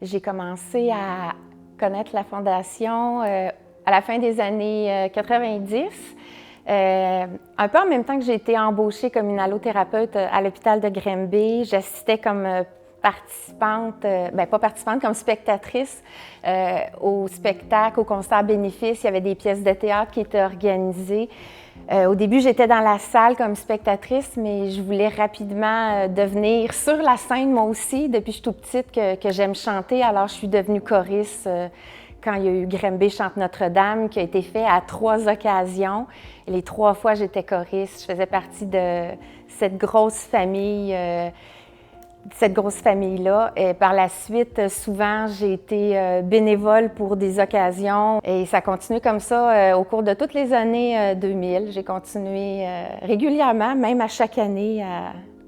J'ai commencé à connaître la Fondation à la fin des années 90, un peu en même temps que j'ai été embauchée comme une allothérapeute à l'hôpital de Granby. J'assistais comme participante, pas participante, comme spectatrice au spectacle, au concert bénéfice. Il y avait des pièces de théâtre qui étaient organisées. Au début, j'étais dans la salle comme spectatrice, mais je voulais rapidement devenir sur la scène, moi aussi, depuis que je suis toute petite, que j'aime chanter. Alors, je suis devenue choriste quand il y a eu Granby chante Notre-Dame, qui a été fait à 3 occasions. Et les 3 fois, j'étais choriste. Je faisais partie de cette grosse famille. Cette grosse famille-là. Et par la suite, souvent, j'ai été bénévole pour des occasions et ça continue comme ça au cours de toutes les années 2000. J'ai continué régulièrement, même à chaque année,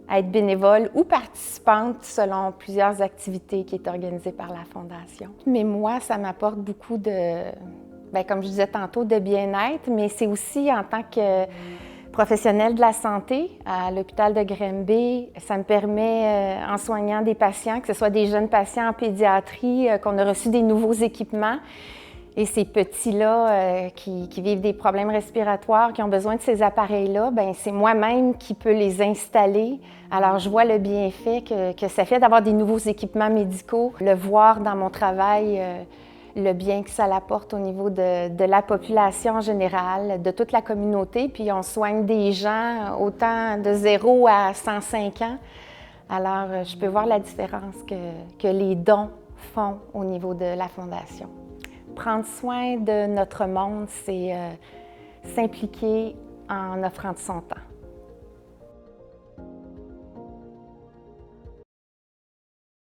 à être bénévole ou participante selon plusieurs activités qui sont organisées par la Fondation. Mais moi, ça m'apporte beaucoup comme je disais tantôt, de bien-être, mais c'est aussi en tant que professionnelle de la santé à l'hôpital de Granby. Ça me permet, en soignant des patients, que ce soit des jeunes patients en pédiatrie, qu'on a reçu des nouveaux équipements. Et ces petits-là qui vivent des problèmes respiratoires, qui ont besoin de ces appareils-là, c'est moi-même qui peux les installer. Alors, je vois le bienfait que ça fait d'avoir des nouveaux équipements médicaux, le voir dans mon travail, le bien que ça apporte au niveau de la population en général, de toute la communauté. Puis on soigne des gens autant de 0 à 105 ans. Alors, je peux voir la différence que les dons font au niveau de la Fondation. Prendre soin de notre monde, c'est s'impliquer en offrant de son temps.